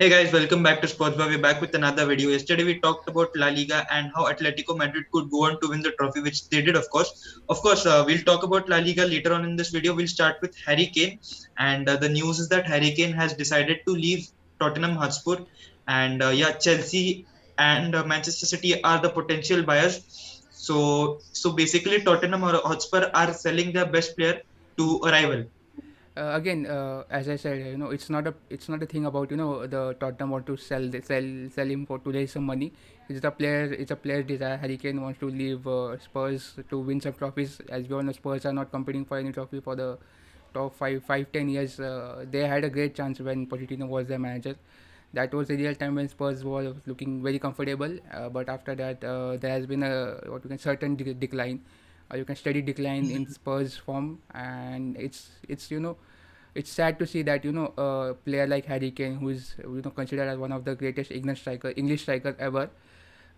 Hey guys, welcome back to Sports Bar. We're back with another video. Yesterday we talked about La Liga and how Atletico Madrid could go on to win the trophy, which they did, of course. We'll talk about La Liga later on in this video. We'll start with Harry Kane, and the news is that Harry Kane has decided to leave Tottenham Hotspur, and Chelsea and Manchester City are the potential buyers. So basically, Tottenham or Hotspur are selling their best player to a rival. Again, as I said, it's not a thing about the Tottenham want to sell him for to raise some money. It's a player's desire. Harry Kane wants to leave Spurs to win some trophies. As we all know, Spurs are not competing for any trophy for the top 10 years. They had a great chance when Pochettino was their manager. That was the real time when Spurs was looking very comfortable. But after that, there has been a what you can certain decline, or you can steady decline in Spurs form, and it's sad to see that a player like Harry Kane, who is considered as one of the greatest English striker ever,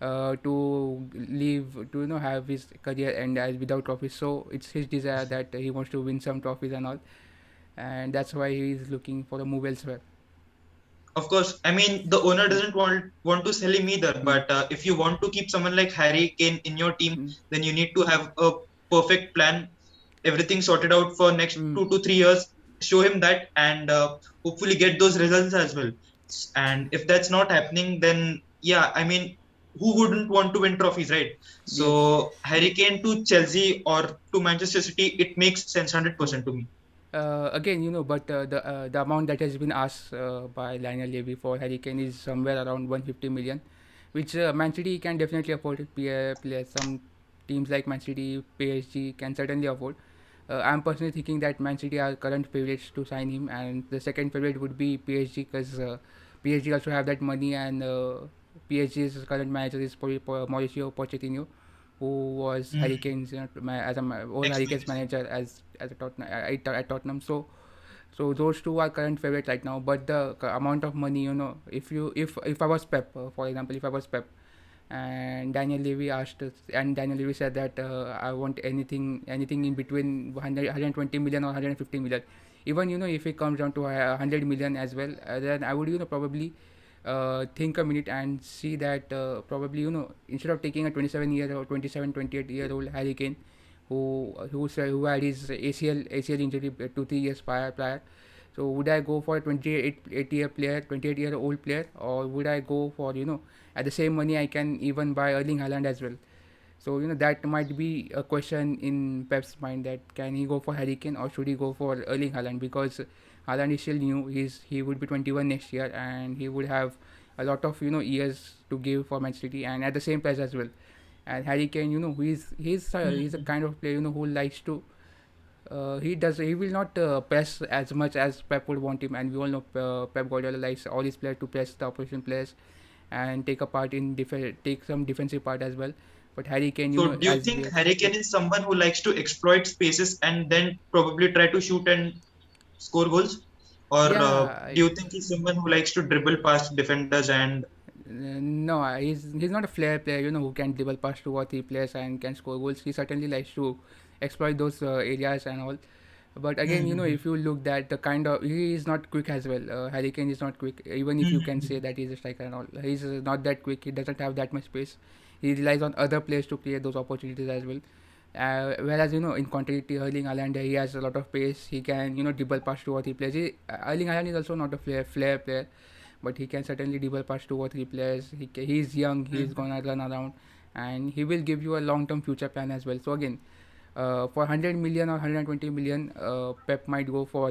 to leave to have his career end as without trophies. So it's his desire that he wants to win some trophies and all, and that's why he is looking for a move elsewhere. Of course, I mean the owner Mm. doesn't want to sell him either. Mm. But if you want to keep someone like Harry Kane in your team, Mm. then you need to have a perfect plan, everything sorted out for next Mm. 2 to 3 years. Show him that, and hopefully get those results as well. And if that's not happening, then yeah, I mean, who wouldn't want to win trophies, right? Yes. So Harry Kane to Chelsea or to Manchester City, it makes sense 100% to me. Again, but the amount that has been asked by Lionel Levy for Harry Kane is somewhere around 150 million, which Man City can definitely afford. Players, some teams like Man City, PSG can certainly afford. I'm personally thinking that Man City are current favorites to sign him, and the second favorite would be PSG because PSG also have that money, and PSG's current manager is Mauricio Pochettino, who was Hmm. Hurricanes, was Hurricanes Experience. manager as a at Tottenham. So those two are current favorites right now. But the amount of money, if I was Pep, for example, if I was Pep, and Daniel Levy said that I want anything in between 120 million or 150 million. Even if it comes down to 100 million as well, then I would probably think a minute and see that probably instead of taking a 27 28 year old Harry Kane, who had his ACL injury 2 3 years prior. So would I go for a 28-year-old player, or would I go for at the same money I can even buy Erling Haaland as well? So that might be a question in Pep's mind, that can he go for Harry Kane or should he go for Erling Haaland, because Haaland is still new. He would be 21 next year, and he would have a lot of years to give for Man City, and at the same price as well. And Harry Kane, he's a kind of player who likes to he will not press as much as Pep would want him, and we all know Pep Guardiola likes all his players to press the opposition players and take some defensive part as well. But Harry Kane, So, do you as think we Harry Kane is someone who likes to exploit spaces and then probably try to shoot and score goals? Or yeah, do you think he's someone who likes to dribble past defenders and no, he's not a flair player, who can dribble past 2 or 3 players and can score goals. He certainly likes to exploit those areas and all. But again, Hmm. if you look at the kind of, he is not quick as well. Harry Kane is not quick, even if you can say that he's a striker and all. He's not that quick. He doesn't have that much space. He relies on other players to create those opportunities as well. Whereas in contrary to Erling Haaland, he has a lot of pace. He can dribble past 2 or 3 players. Erling Haaland is also not a flair player, but he can certainly dribble past 2 or 3 players. He's young. He's Hmm. gonna run around, and he will give you a long-term future plan as well. So again, for 100 million or 120 million, Pep might go for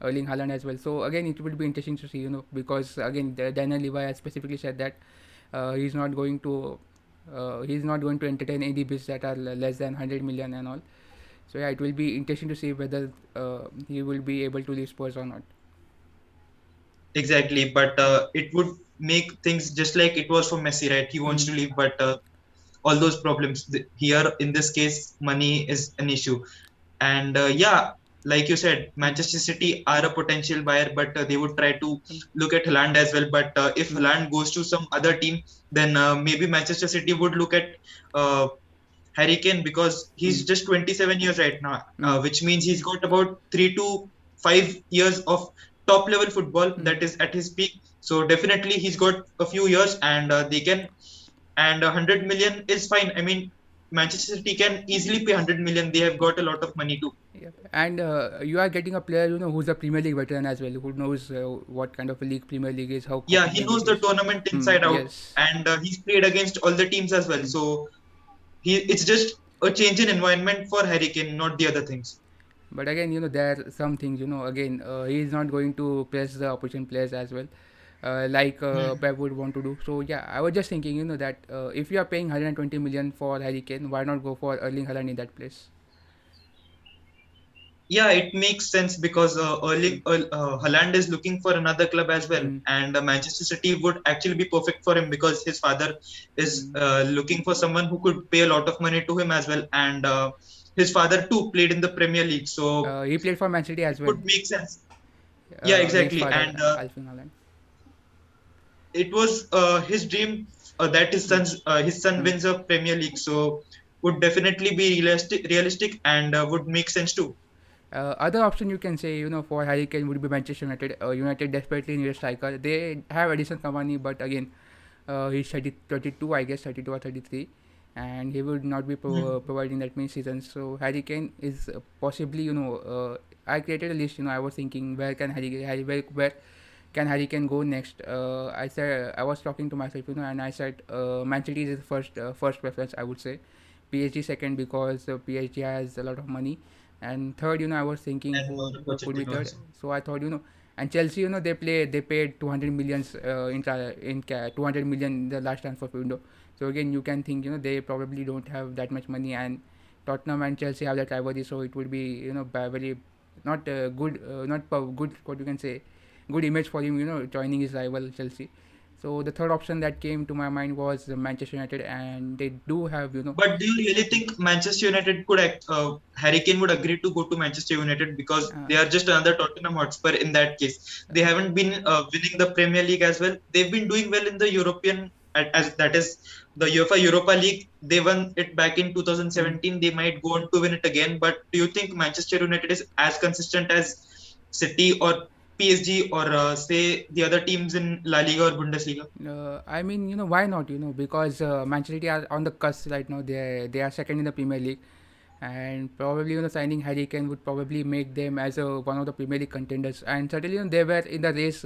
Erling Haaland as well. So again, it would be interesting to see, because again, Daniel Levy has specifically said that he's not going to entertain any bids that are less than 100 million and all. So yeah, it will be interesting to see whether he will be able to leave Spurs or not. Exactly, but it would make things just like it was for Messi, right? He wants Mm. to leave, but all those problems here in this case, money is an issue. And like you said, Mm. Manchester City are a potential buyer, but they would try to look at Haaland as well. But if Mm. Haaland goes to some other team, then maybe Manchester City would look at uh, Harry Kane because he's Mm. just 27 years right now, Mm. which means he's got about 3 to 5 years of top level football Mm. that is at his peak. So definitely he's got a few years, and they can, and 100 million is fine. I mean, Manchester City can easily pay 100 million. They have got a lot of money too. Yeah. And you are getting a player, who's a Premier League veteran as well, who knows what kind of a league Premier League is, how Yeah, he competitive knows it the is. tournament inside out, Yes. and he's played against all the teams as well. Mm. So it's just a change in environment for Harry Kane, not the other things. But again, there are some things, again, he is not going to press the opposition players as well, like Hmm. Pep would want to do. So yeah, I was just thinking, that if you are paying 120 million for Harry Kane, why not go for Erling Haaland in that place? Yeah, it makes sense because Mm. Haaland is looking for another club as well, Mm. and Manchester City would actually be perfect for him because his father is Mm. looking for someone who could pay a lot of money to him as well, and his father too played in the Premier League, so He played for Man City it as well, would make sense. Yeah, his exactly, father, and Alfie Haaland. it was his dream that Mm. his son Mm. wins a Premier League, so would definitely be realistic and would make sense too. Other option you can say, for Harry Kane would be Manchester United. United desperately need a striker. They have Edison Cavani, but again, he's 32, I guess, 32 or 33, and he would not be Hmm. providing that many seasons. So Harry Kane is possibly, I created a list. I was thinking where can where can Harry Kane go next? I said I was talking to myself, and I said Man City is the first preference. I would say PSG second because PSG has a lot of money, and third, I was thinking And who could be Pochettino third. also. So I thought, and Chelsea, they paid 200 millions in 200 million in the last transfer window. So again, you can think, they probably don't have that much money, and Tottenham and Chelsea have that rivalry, so it would be, very not good, good, what you can say, good image for him, joining his rival Chelsea. So the third option that came to my mind was Manchester United, and they do have, But do you really think Manchester United could Harry Kane would agree to go to Manchester United because uh, they are just another Tottenham Hotspur in that case? They haven't been winning the Premier League as well. They've been doing well in the European, as that is the UEFA Europa League. They won it back in mm, 2017. They might go on to win it again. But do you think Manchester United is as consistent as City or PSG or say the other teams in La Liga or Bundesliga? I mean, why not? Because Manchester City are on the cusp right now. They are second in the Premier League, and probably, signing Harry Kane would probably make them as one of the Premier League contenders. And certainly, they were in the race.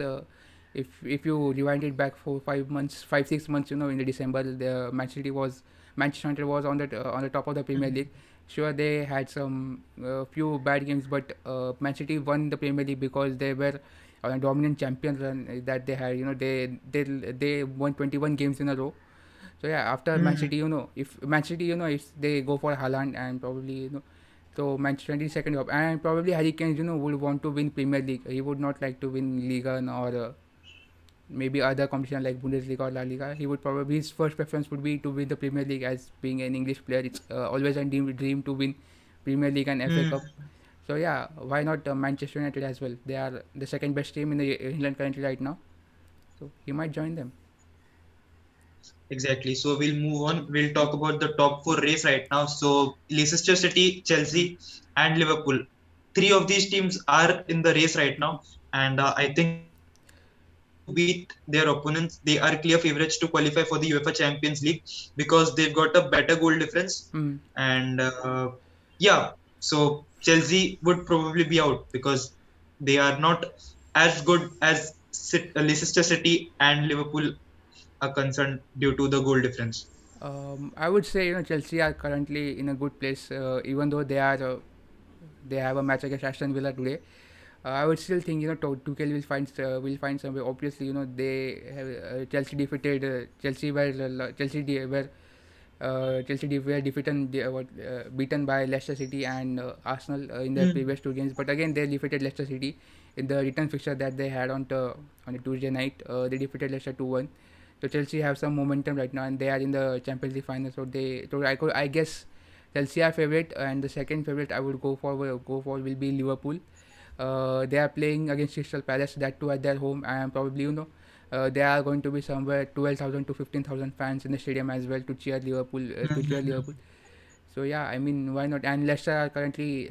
If you rewind it back for 5 months, 5 6 months, in the December, the Manchester United was on the top of the Premier League. Sure, they had some few bad games, but Man City won the Premier League because they were on a dominant champion run that they had. They won 21 games in a row. So yeah, after Man Hmm. City, if Man City, if they go for Haaland and probably, so Manchester United second job, and probably Harry Kane, would want to win Premier League. He would not like to win Liga or maybe other competition like Bundesliga or La Liga. He would probably his first preference would be to win the Premier League as being an English player. It's always a dream to win Premier League and FA Cup. Hmm. So yeah, why not Manchester United as well? They are the second best team in the England currently right now. So he might join them. Exactly. So we'll move on. We'll talk about the top four race right now. So Leicester City, Mm. Chelsea, and Liverpool. Three of these teams are in the race right now, and I think to beat their opponents, they are clear favorites to qualify for the UEFA Champions League because they've got a better goal difference. Mm. And yeah, so Chelsea would probably be out because they are not as good as Leicester City and Liverpool are concerned due to the goal difference. I would say Chelsea are currently in a good place, even though they have a match against Aston Villa today. I would still think Tuchel will find some way. Obviously, they have, Chelsea were defeated beaten by Leicester City and Arsenal in their Hmm. previous two games. But again, they defeated Leicester City in the return fixture that they had on a Tuesday night. They defeated Leicester 2-1. So Chelsea have some momentum right now, and they are in the Champions League final. I guess Chelsea are favorite, and the second favorite I would go for will be Liverpool. They are playing against Crystal Palace, that too at their home, and probably there are going to be somewhere 12,000 to 15,000 fans in the stadium as well to cheer Liverpool. So yeah, I mean, why not? And Leicester are currently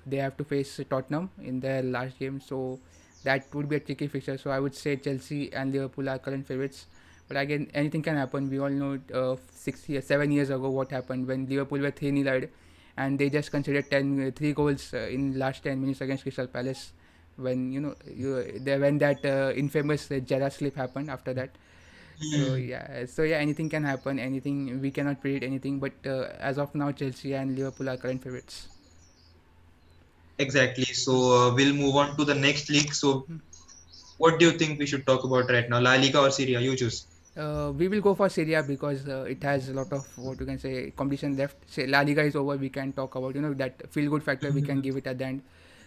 they have to face Tottenham in their last game, so that would be a tricky fixture. So I would say Chelsea and Liverpool are current favorites. But again, anything can happen. We all know 6 years, 7 years ago what happened when Liverpool were 3-0 led, and they just considered 3 goals in last 10 minutes against Crystal Palace. When when that infamous Gerrard slip happened after that. So yeah, anything can happen. Anything, we cannot predict anything. But as of now, Chelsea and Liverpool are current favorites. Exactly. So we'll move on to the next league. So what do you think we should talk about right now? La Liga or Serie A? You choose. We will go for Serie A because it has a lot of what you can say competition left. Say La Liga is over, we can talk about that feel good factor. We can give it at the end.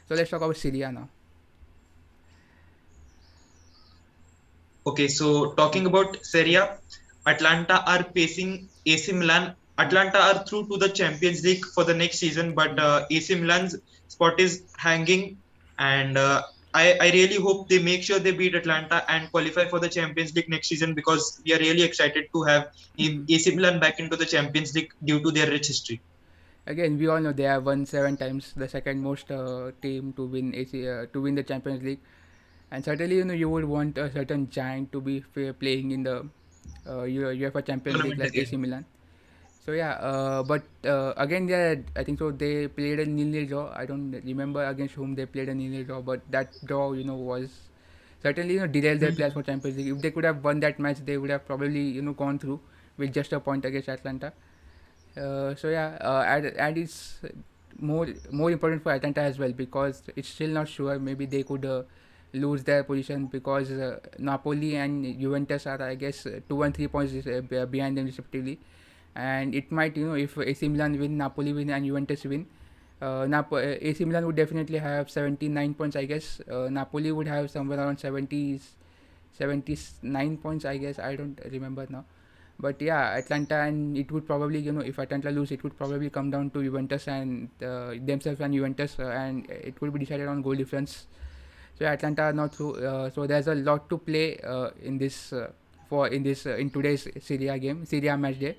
So let's talk about Serie A now. Okay, so talking about Serie A, Atlanta are facing AC Milan. Mm, Atlanta are through to the Champions League for the next season, but mm. AC Milan's spot is hanging, and I really hope they make sure they beat Atlanta and qualify for the Champions League next season because we are really excited to have Mm. AC Milan back into the Champions League due to their rich history. Again, we all know they have won 7 times, the second most team to win to win the Champions League, and certainly you would want a certain giant to be playing in the UEFA Champions League Tournament like AC again. Milan. So yeah, but again, yeah, I think so. They played a nil-nil draw. I don't remember against whom they played a nil-nil draw, but that draw, was certainly derailed their players for Champions League. If they could have won that match, they would have probably gone through with just a point against Atlanta. So yeah, and it's more important for Atlanta as well because it's still not sure. Maybe they could lose their position because Napoli and Juventus are, I guess, 2 and 3 points behind them respectively, and it might, if AC Milan win, Napoli win, and Juventus win. AC Milan would definitely have 79 points, I guess. Napoli would have somewhere around 79 points, I guess. I don't remember now. But yeah, Atlanta, and it would probably, if Atlanta lose, it would probably come down to Juventus and themselves and Juventus, and it will be decided on goal difference. So yeah, Atlanta are not through. So there's a lot to play in today's Serie A match day.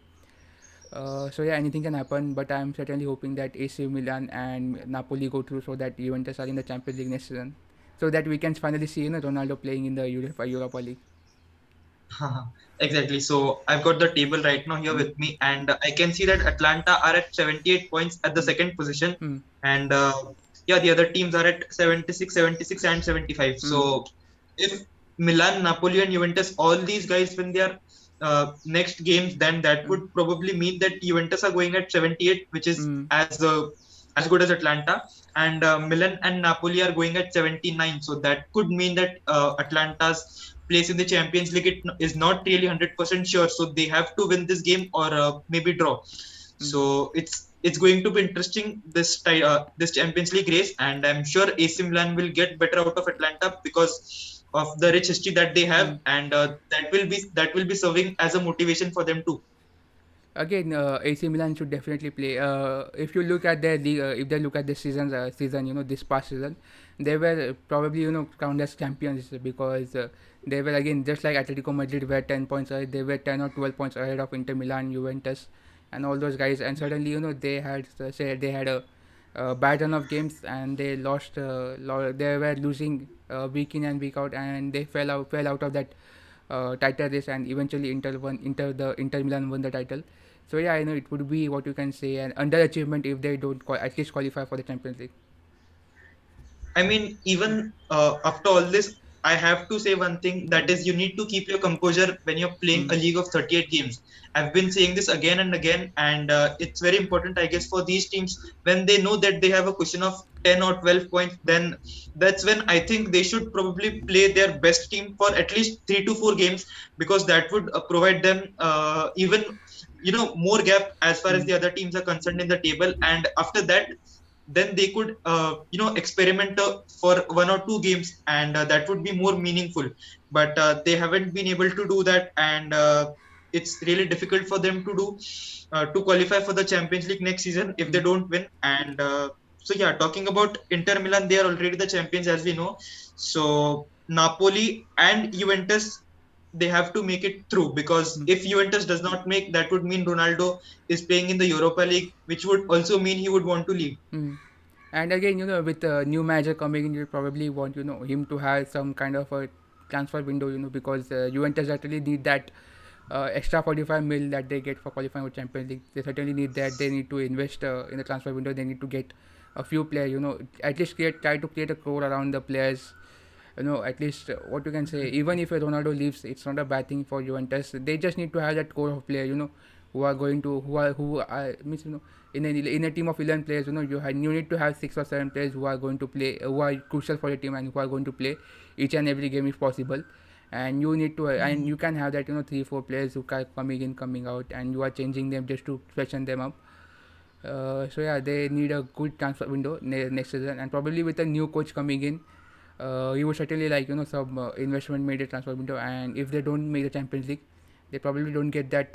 So yeah, anything can happen, but I'm certainly hoping that AC Milan and Napoli go through so that Juventus are in the Champions League next season, so that we can finally see Ronaldo playing in the Europa League. Exactly. So I've got the table right now here Mm, with me, and I can see that Atlanta are at 78 points at the mm, second position, mm, and yeah, the other teams are at 76, 76, and 75. mm, So if Milan, Napoli, and Juventus, all these guys win their next games, then that mm, would probably mean that Juventus are going at 78, which is mm, as good as Atlanta, and Milan and Napoli are going at 79. So that could mean that Atlanta's place in the Champions League is not really 100% sure. So they have to win this game or maybe draw. mm. So it's going to be interesting this Champions League race, and I'm sure AC Milan will get better out of Atlanta because of the rich history that they have, Mm. and that will be serving as a motivation for them too. Again, AC Milan should definitely play. If you look at their league, if they look at this season, this past season, they were probably counted as champions because they were again just like Atletico Madrid were 10 points ahead. They were 10 or 12 points ahead of Inter Milan, Juventus, and all those guys. And suddenly, they had a bad run of games and they lost. They were losing week in and week out, and they fell out of that title race, and eventually Inter Milan won the title. So yeah, it would be what you can say an underachievement if they don't at least qualify for the Champions League. I mean, even after all this, I have to say one thing that Mm, is, you need to keep your composure when you're playing mm, a league of 38 games. I've been saying this again and again, and it's very important, I guess, for these teams when they know that they have a cushion of 10 or 12 points. Then that's when I think they should probably play their best team for at least 3 to 4 games because that would provide them even more gap as far as mm, the other teams are concerned in the table. And after that, then they could experiment for 1 or 2 games, and that would be more meaningful, but they haven't been able to do that, and it's really difficult for them to qualify for the Champions League next season if they mm, don't win. And so yeah, talking about Inter Milan, they are already the champions, as we know. So Napoli and Juventus, they have to make it through, because mm, if Juventus does not make, that would mean Ronaldo is playing in the Europa League, which would also mean he would want to leave. mm. And again, with a new manager coming in, you probably want him to have some kind of a transfer window, because Juventus certainly need that extra 45 mil that they get for qualifying with Champions League. They certainly need that. They need to invest in the transfer window. They need to get a few players, at least try to create a core around the players. At least what you can say, even if Ronaldo leaves, it's not a bad thing for Juventus. They just need to have that core of players, who are going to who are means in a team of 11 players, you need to have 6 or 7 players who are going to play, who are crucial for the team and who are going to play each and every game if possible. And you need to and you can have that 3 4 players who are coming in, coming out, and you are changing them just to freshen them up. So yeah, they need a good transfer window next season, and probably with a new coach coming in, you would certainly like some investment made a transfer window. And if they don't make the Champions League, they probably don't get that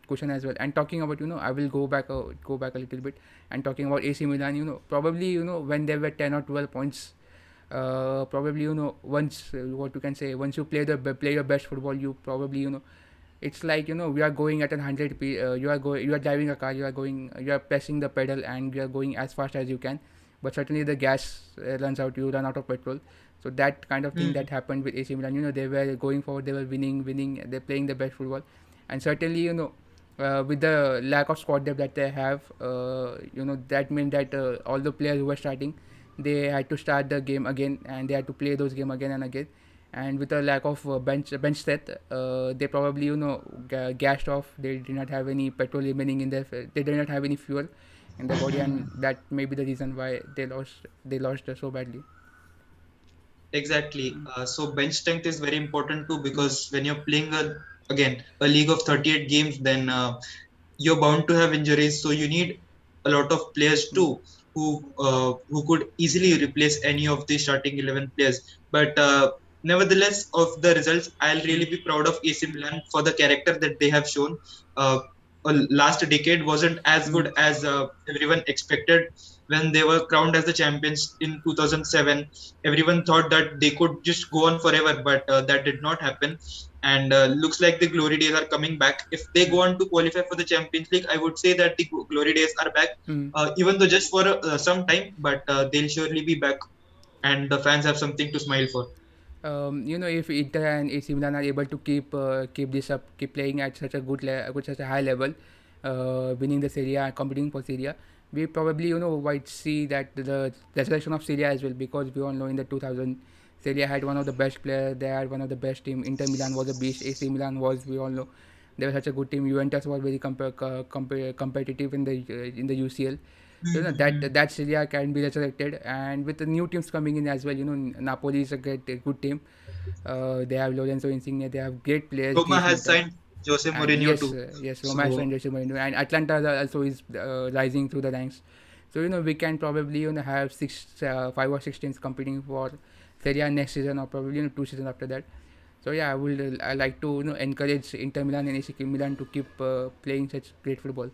cushion as well. And talking about, I will go back a little bit, and talking about AC Milan, probably when they were 10 or 12 points, probably once what you can say, once you play your best football, you probably it's like we are going at 100 you are driving a car, you are pressing the pedal and you are going as fast as you can, but certainly the gas runs out, you run out of petrol. So that kind of thing Hmm. that happened with AC Milan, they were going forward, they were winning, they're playing the best football. And certainly with the lack of squad depth that they have, that meant that all the players who were starting, they had to start the game again, and they had to play those game again and again. And with a lack of bench set, they probably gassed off. They did not have any petrol remaining in their they did not have any fuel in their body, and that may be the reason why they lost so badly. Exactly. So bench strength is very important too, Mm, because when you're playing again a league of 38 games, then you're bound to have injuries. So you need a lot of players mm, too who could easily replace any of the starting 11 players. But nevertheless, of the results, I'll mm, really be proud of AC Milan for the character that they have shown. Uh, Last decade wasn't as mm, good as everyone expected when they were crowned as the champions in 2007. Everyone thought that they could just go on forever, but that did not happen. And looks like the glory days are coming back. If they go on to qualify for the Champions League, I would say that the glory days are back, mm. even though just for some time, but they'll surely be back, and the fans have something to smile for. If Inter and AC Milan are able to keep this up, keep playing at such a such a high level, winning the Serie A, competing for Serie A, we probably might see that the resurrection of Serie A as well, because we all know in the 2000 Serie A had one of the best players, they had one of the best team. Inter Milan was a beast, AC Milan was, we all know, they were such a good team. Juventus was very competitive in the UCL. So that Serie A can be resurrected, and with the new teams coming in as well, Napoli is a good team. They have Lorenzo Insigne, they have great players, Roma Dries has Mertens, signed Jose and Mourinho yes, too. Roma has So, signed Jose Mourinho, and Atlanta also is rising through the ranks. So we can probably have 5 or 6 teams competing for Serie A next season, or probably 2 seasons after that. So yeah, I like to encourage Inter Milan and AC Milan to keep playing such great football.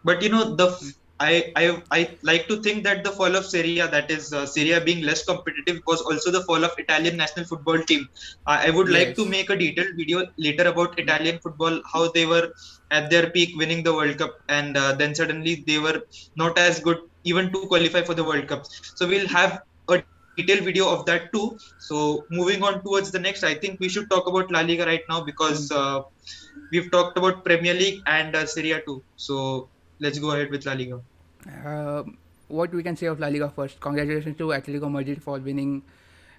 but Mm. I like to think that the fall of Serie A, that is Serie A being less competitive, was also the fall of Italian national football team. I would like to Yes. make a detailed video later about Mm. Italian football, how they were at their peak winning the World Cup, and then suddenly they were not as good even to qualify for the World Cup. So we'll have a detailed video of that too. So moving on towards the next, I think we should talk about La Liga right now, because Mm. we've talked about Premier League and Serie A too. So let's go ahead with La Liga. What we can say of La Liga first? Congratulations to Atletico Madrid for winning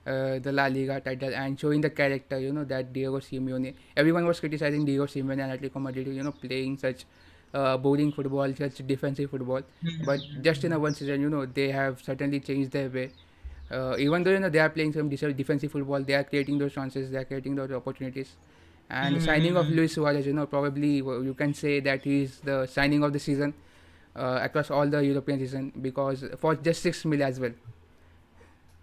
the La Liga title and showing the character, that Diego Simeone. Everyone was criticizing Diego Simeone and Atletico Madrid, playing such boring football, such defensive football. But just in a one season, they have certainly changed their way. Even though they are playing some defensive football, they are creating those chances, they are creating those opportunities. And the signing of Luis Suarez, probably you can say that he is the signing of the season across all the European season, because for just 6 mil as well.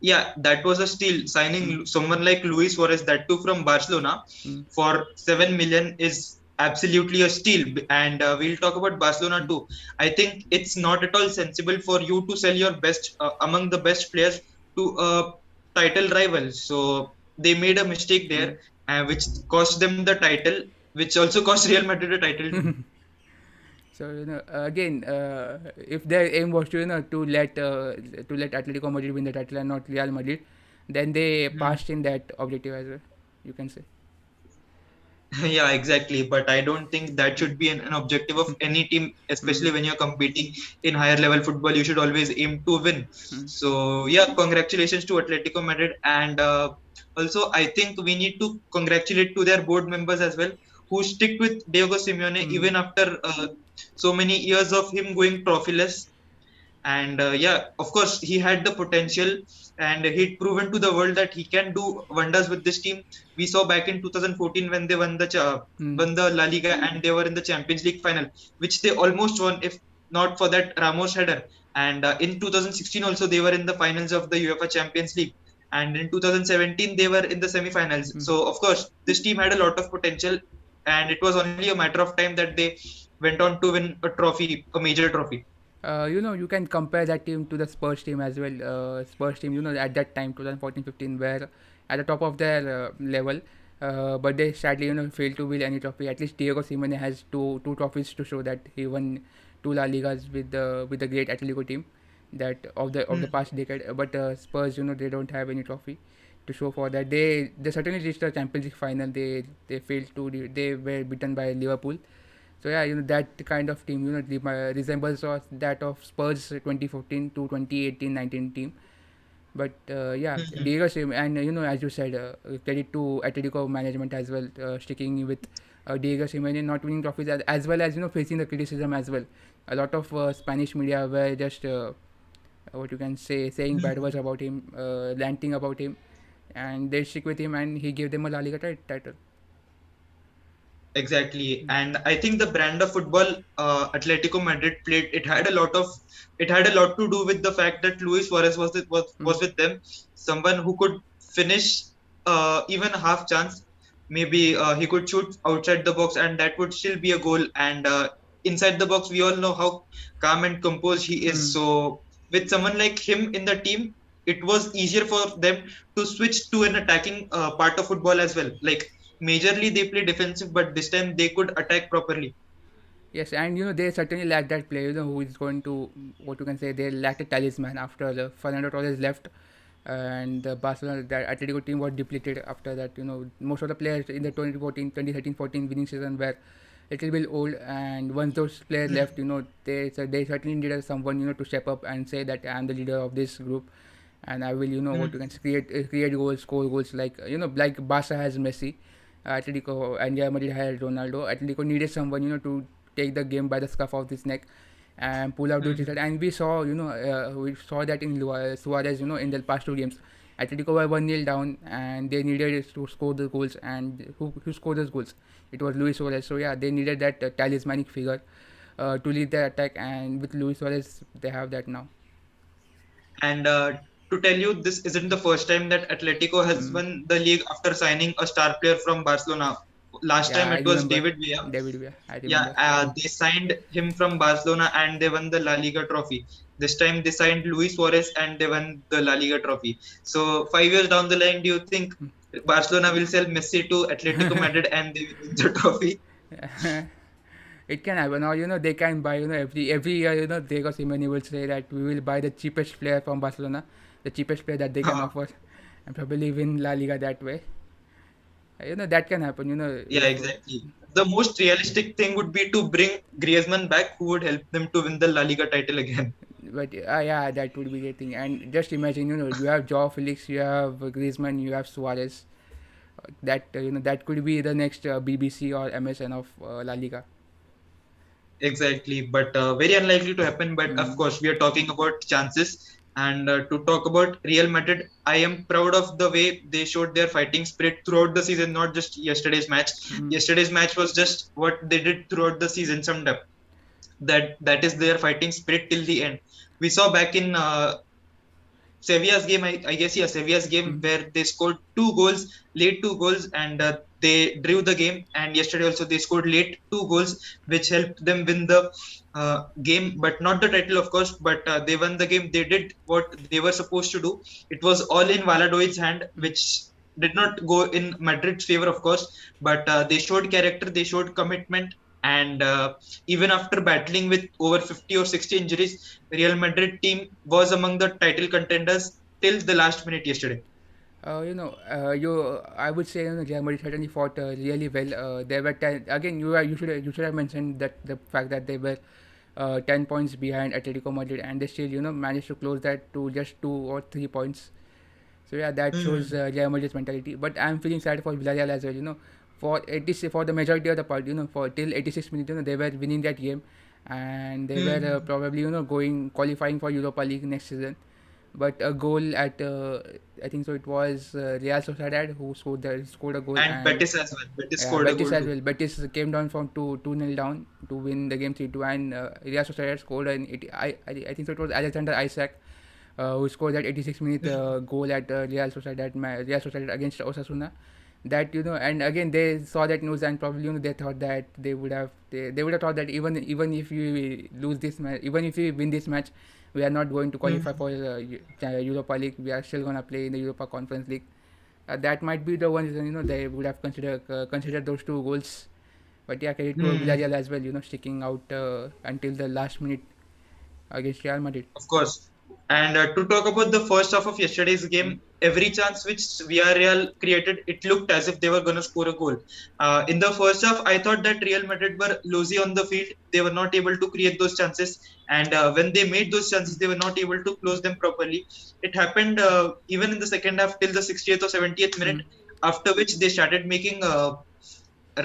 Yeah, that was a steal. Mm, Signing someone like Luis Suarez, that too from Barcelona, mm, for 7 million is absolutely a steal. And we'll talk about Barcelona mm, too. I think it's not at all sensible for you to sell your best among the best players to a title rival. So they made a mistake mm. there, which cost them the title, which also cost Real Madrid a title too. So again, if their aim was to to let Atletico Madrid win the title and not Real Madrid, then they Hmm. passed in that objective as well. You can say. Yeah, exactly. But I don't think that should be an objective of any team, especially Mm, when you're competing in higher level football. You should always aim to win. mm, So, yeah, congratulations to Atletico Madrid. And also, I think we need to congratulate to their board members as well, who stick with Diego Simeone mm, even after so many years of him going trophyless. And yeah, of course he had the potential, and he'd proven to the world that he can do wonders with this team. We saw back in 2014 when they mm, won the La Liga, and they were in the Champions League final, which they almost won if not for that Ramos header. And in 2016 also they were in the finals of the UEFA Champions League, and in 2017 they were in the semi-finals. mm. So of course this team had a lot of potential, and it was only a matter of time that they went on to win a trophy, a major trophy. You can compare that team to the Spurs team as well. Spurs team, at that time, 2014-15, were at the top of their level, but they sadly, failed to win any trophy. At least Diego Simeone has two trophies to show that he won two La Ligas with the great Atletico team, that of the Hmm. past decade. But Spurs, they don't have any trophy to show for that. They certainly reached the Champions League final. They failed to. They were beaten by Liverpool. So yeah, that kind of team, resembles that of Spurs 2014 to 2018-19 team. But yeah, Hmm. Diego Simeone, and as you said, credit to Atletico management as well, sticking with Diego Simeone not winning trophies, as well as facing the criticism as well. A lot of Spanish media were just what you can say, saying bad words about him, ranting about him, and they stick with him, and he gave them a La Liga title. Exactly, and I think the brand of football Atletico Madrid played, it had a lot to do with the fact that Luis Suarez Mm, was with them, someone who could finish even a half chance. Maybe he could shoot outside the box, and that would still be a goal. And inside the box, we all know how calm and composed he is. mm. So with someone like him in the team, it was easier for them to switch to an attacking part of football as well. Like majorly they play defensive, but this time they could attack properly. Yes, and they certainly lack that player, who is going to, what you can say, they lack a talisman after the Fernando Torres left, and the Barcelona, that Atletico team was depleted after that. Most of the players in the 2014, 2013-14 winning season were a little bit old, and once those players Hmm. left, they certainly needed someone, to step up and say that I am the leader of this group, and I will, what Hmm. you can say, create goals, score goals, like like Barca has Messi, Atletico and Real Madrid had Ronaldo. Atletico needed someone, to take the game by the scruff of his neck and pull out those Hmm. results. And we saw that in Suarez, in the past two games. Atletico were 1-0 down and they needed to score the goals. And who scored those goals? It was Luis Suarez. So yeah, they needed that talismanic figure to lead their attack. And with Luis Suarez, they have that now. And to tell you, this isn't the first time that Atletico has Mm. won the league after signing a star player from Barcelona. Last Yeah, time I it was remember. David Villa. David, yeah, I Yeah, remember. they signed him from Barcelona and they won the La Liga trophy. This time they signed Luis Suarez and they won the La Liga trophy. So 5 years down the line, do you think Barcelona will sell Messi to Atletico Madrid and they will win the trophy? It can happen. Or they can buy. Every year. Diego Simeone will say that we will buy the cheapest player from Barcelona, the cheapest player that they can offer, and probably win La Liga that way. That can happen. Yeah, If exactly. The most realistic thing would be to bring Griezmann back, who would help them to win the La Liga title again. but yeah, that would be the thing. And just imagine, you have Joao Felix, you have Griezmann, you have Suarez. That could be the next BBC or MSN of La Liga. Exactly, but very unlikely to happen. But of Mm, course, we are talking about chances. And to talk about Real Madrid, I am proud of the way they showed their fighting spirit throughout the season, not just yesterday's match. mm, Yesterday's match was just what they did throughout the season summed up. That is their fighting spirit till the end. We saw back in Sevilla's game, I guess, yeah, Sevilla's game mm, where they scored two goals, late two goals, and they drew the game. And yesterday also they scored late two goals, which helped them win the game, but not the title, of course. But they won the game. They did what they were supposed to do. It was all in Valladolid's hand, mm. which did not go in Madrid's favor, of course. But they showed character, they showed commitment, And even after battling with over 50 or 60 injuries, Real Madrid team was among the title contenders till the last minute yesterday. I would say Real Madrid certainly fought really well. They were again. You should have mentioned that the fact that they were 10 points behind Atletico Madrid, and they still managed to close that to just 2 or 3 points. So yeah, that shows Hmm. Real Madrid's mentality. But I'm feeling sad for Villarreal as well. For the majority of the part, for till 86 minutes, they were winning that game, and they were Hmm. probably going qualifying for Europa League next season. But a goal at I think so it was Real Sociedad who scored a goal, And and Betis as well. Betis yeah, scored a Betis goal as too. well. Betis came down from 2-0 down to win the game 3-2, and Real Sociedad scored I think so it was Alexander Isaac who scored that 86-minute goal at Real Sociedad against Osasuna. That and again they saw that news, and probably they thought that they would have thought that even if we lose this match, even if we win this match, we are not going to qualify Hmm. for Europa League. We are still gonna play in the Europa Conference League. That might be the one reason they would have considered those two goals. But yeah, credit to Hmm. Villarreal as well, sticking out until the last minute against Real Madrid. Of course. And to talk about the first half of yesterday's Mm, game, every chance which Villarreal created, it looked as if they were going to score a goal. In the first half, I thought that Real Madrid were loosey on the field. They were not able to create those chances. And when they made those chances, mm, they were not able to close them properly. It happened even in the second half till the 60th or 70th minute, mm, after which they started making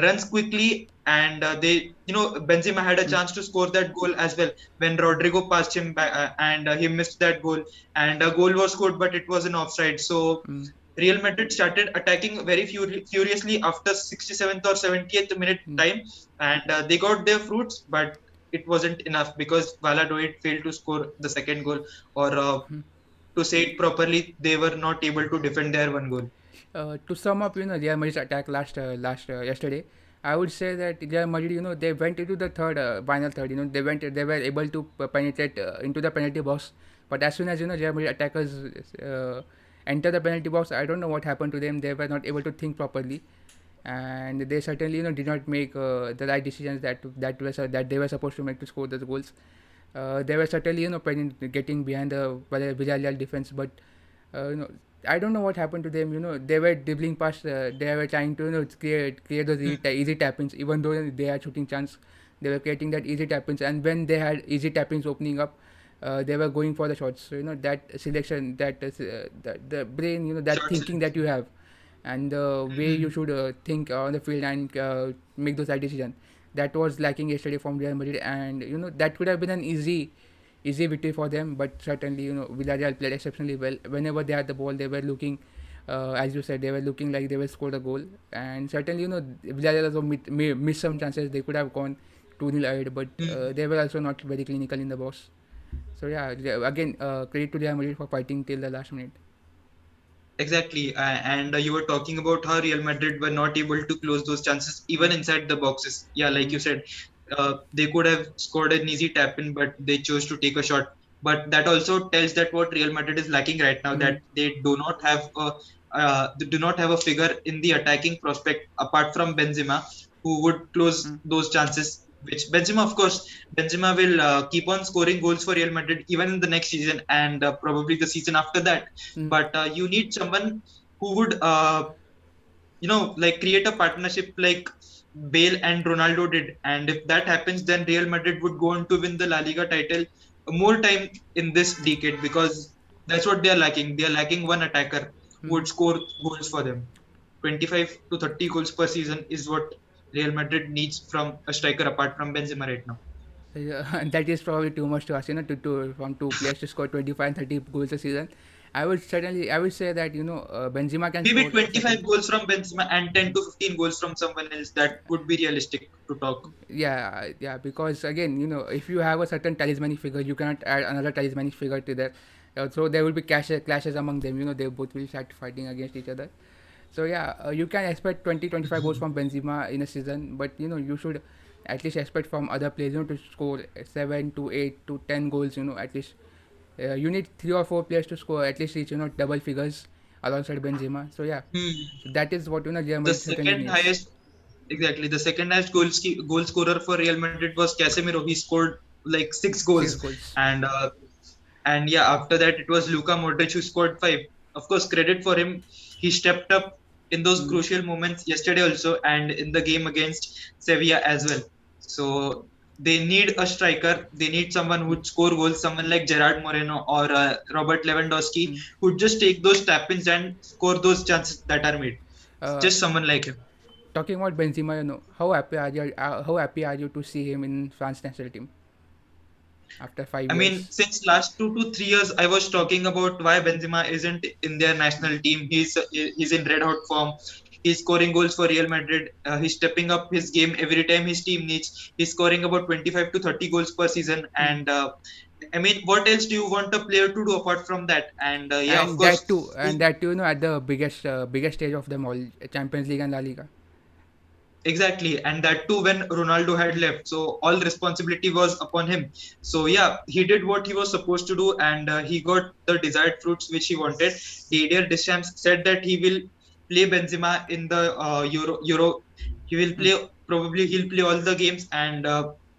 runs quickly, and Benzema had a mm, chance to score that goal as well when Rodrigo passed him back, and he missed that goal, and a goal was scored but it was an offside. So mm, Real Madrid started attacking very furiously after 67th or 70th minute mm, time, and they got their fruits, but it wasn't enough because Valladolid failed to score the second goal, or mm. to say it properly, they were not able to defend their one goal. To sum up, Real Madrid's attack last yesterday, I would say that Real Madrid, they went into the final third. They were able to penetrate into the penalty box, but as soon as Real Madrid attackers enter the penalty box, I don't know what happened to them. They were not able to think properly, and they certainly did not make the right decisions that they were supposed to make to score those goals. They were certainly getting behind the Villarreal defense, but I don't know what happened to them. They were dribbling past. They were trying to create those Hmm. easy tap-ins, even though they had shooting chance. They were creating that easy tap-ins, and when they had easy tap-ins opening up, they were going for the shots. So that selection, that the brain, that Short thinking that selection. you have, and the way you Hmm. should think on the field and make those right decisions. That was lacking yesterday from Real Madrid, and that could have been an easy victory for them. But certainly, Villarreal played exceptionally well. Whenever they had the ball, they were looking, as you said, they were looking like they will score the goal. And certainly, Villarreal also missed some chances. They could have gone 2-0 ahead, but Hmm. they were also not very clinical in the box. So yeah, again, credit to Real Madrid for fighting till the last minute. Exactly, and you were talking about how Real Madrid were not able to close those chances even Mm, inside the boxes. Yeah, like you mm, said, they could have scored an easy tap in, but they chose to take a shot. But that also tells that what Real Madrid is lacking right now, mm, that they do not have a figure in the attacking prospect apart from Benzema who would close mm, those chances. Which Benzema, of course, Benzema will keep on scoring goals for Real Madrid even in the next season and probably the season after that, mm, but you need someone who would like create a partnership like Bale and Ronaldo did, and if that happens then Real Madrid would go on to win the La Liga title more time in this decade, because that's what they are lacking. They are lacking one attacker who mm. would score goals for them. 25 to 30 goals per season is what Real Madrid needs from a striker apart from Benzema right now. Yeah, that is probably too much to ask, to from two players to score 25 and 30 goals a season. I would say that Benzema can Maybe score 25 certainly. goals from Benzema and 10 to 15 goals from someone else. That would be realistic to talk. Yeah, because again, if you have a certain talismanic figure, you cannot add another talismanic figure to that. So there will be clashes among them. They both will start fighting against each other. So yeah, you can expect 20-25 goals from Benzema in a season, but you should at least expect from other players, to score 7 to 8 to 10 goals. At least you need 3 or 4 players to score at least each, double figures alongside Benzema. So yeah, Hmm. that is what Real The Madrid certainly second needs. highest, exactly. The second highest goal scorer for Real Madrid was Casemiro. He scored like 6 goals, 6 goals. and yeah, after that it was Luka Modric who scored 5. Of course, credit for him. He stepped up in those Mm, crucial moments yesterday also, and in the game against Sevilla as well. So they need a striker. They need someone who mm, would score goals. Someone like Gerard Moreno or Robert Lewandowski mm. who would just take those tap-ins and score those chances that are made. Uh, Just someone like him. Talking about Benzema, how happy are you? How happy are you to see him in France national team after five I mean, years? since last 2 to 3 years, I was talking about why Benzema isn't in their national team. He's in red hot form. He's scoring goals for Real Madrid. He's stepping up his game every time his team needs. He's scoring about 25 to 30 goals per season. Mm. And I mean, what else do you want a player to do apart from that? And yeah, of course, And that too, at the biggest stage of them all, Champions League and La Liga. exactly, and that too when Ronaldo had left. So all responsibility was upon him. So yeah, he did what he was supposed to do, and he got the desired fruits which he wanted. Didier Deschamps said that he will play Benzema in the Euro. He will Mm. play, probably he'll play all the games, and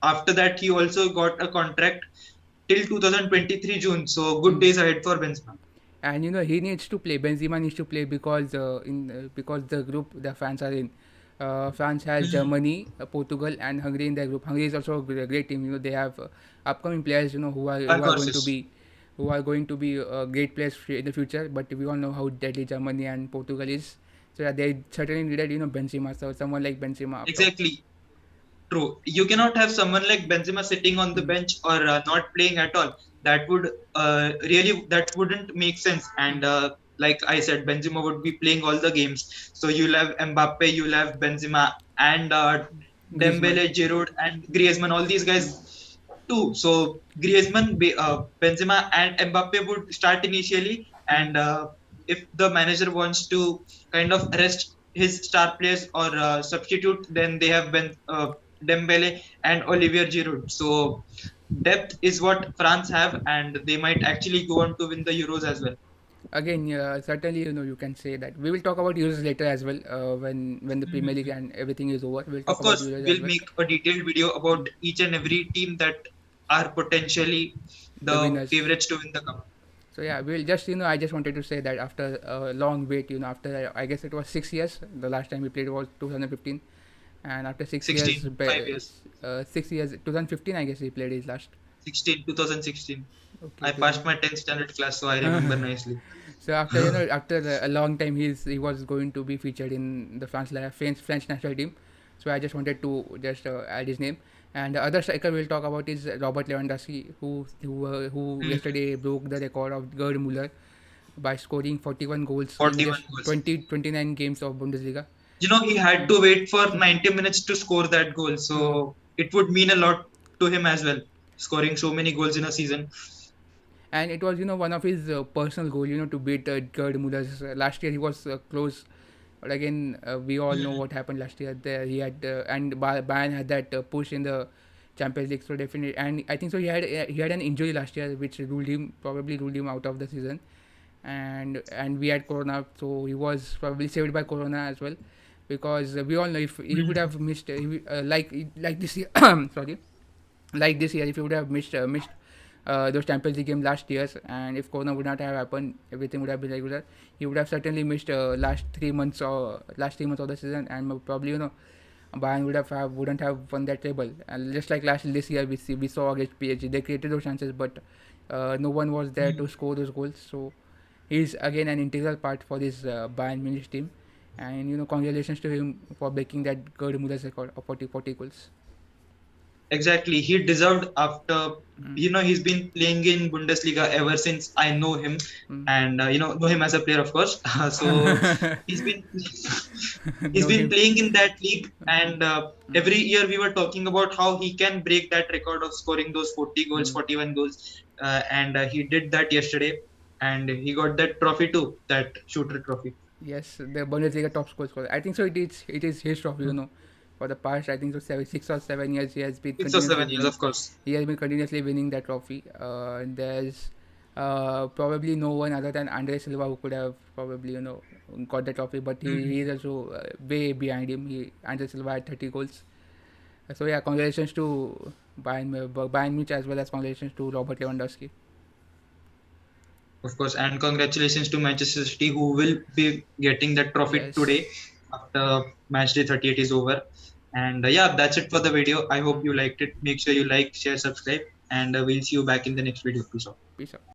after that he also got a contract till 2023 June. So good Mm. days ahead for Benzema. And he needs to play. Benzema needs to play because because the group the fans are in. France has Hmm. Germany, Portugal, and Hungary in their group. Hungary is also a great team. They have upcoming players. Who Dark are going to horses. be great players in the future. But we all know how deadly Germany and Portugal is. So yeah, they certainly needed Benzema. So someone like Benzema up top. Exactly. True. You cannot have someone like Benzema sitting on the Mm, bench or not playing at all. That wouldn't make sense. mm, And like I said, Benzema would be playing all the games. So you'll have Mbappe, you'll have Benzema, and Griezmann. Dembele, Giroud, and Griezmann. All these Mm, guys too. So Benzema, and Mbappe would start initially, mm. and if the manager wants to kind of rest his star players or substitute, then they have Dembele and Olivier Giroud. So depth is what France have, and they might actually go on to win the Euros as well. Again, certainly, you can say that. We will talk about Euros later as well. When the Premier League Mhm. and everything is over, we'll Of talk about course, Euros as we'll well. make a detailed video about Mm. each and every team that are potentially The the winners. favorites to win the cup. So yeah, we'll just I just wanted to say that after a long wait, after I guess it was 6 years. The last time we played was 2015, and after 6 years, 5 years. 6 years, 2015, I guess he played his last. 2016. Okay, I passed my 10th standard class, so I remember 2000. nicely. So after after a long time, he was going to be featured in the French national team. So I just wanted to just add his name. And the other striker we'll talk about is Robert Lewandowski, who Hmm. yesterday broke the record of Gerd Muller by scoring 41 goals in 41 just goals. 29 games of Bundesliga. He had to wait for 90 minutes to score that goal, Mm. so it would mean a lot to him as well, scoring so many goals in a season. And it was one of his personal goal to beat Gerd Muller's. Last year he was close, but again we all know Hmm. what happened last year. There he had and Bayern had that push in the Champions League, so definitely. And I think so he had an injury last year which probably ruled him out of the season. And we had Corona, so he was probably saved by Corona as well, because we all know if he would have missed like this year sorry, like this year, if he would have missed those Champions League games last years, and if Corona would not have happened, everything would have been regular. He would have certainly missed last 3 months of the season, and probably Bayern wouldn't have won that table. And just like last this year, we saw against PSG, they created those chances, but no one was there to score those goals. So he's again an integral part for this Bayern Munich team, and congratulations to him for breaking that Gerd Muller's record of 40 goals. Exactly, he deserved after Mm. he's been playing in Bundesliga ever since I know him, Mm. and know him as a player, of course. So he's been he's Know been him. playing in that league, and Mm. every year we were talking about how he can break that record of scoring those 40 goals, Mm. 41 goals, and he did that yesterday, and he got that trophy too, that shooter trophy. Yes, the Bundesliga top scorer. I think so. It is his trophy. For the past, I think so 6 or 7 years, he has been 6 or continuously 7 years, winning. of course. He has been continuously winning that trophy. There's Probably no one other than Andre Silva who could have probably got the trophy, but he is also way behind him. Andre Silva had 30 goals. So yeah, congratulations to Bayern Munich as well as congratulations to Robert Lewandowski. Of course, and congratulations to Manchester City who will be getting that trophy Yes. today after match day 38 is over. And yeah, that's it for the video. I hope you liked it. Make sure you like, share, subscribe, and we'll see you back in the next video. Peace out. Peace out.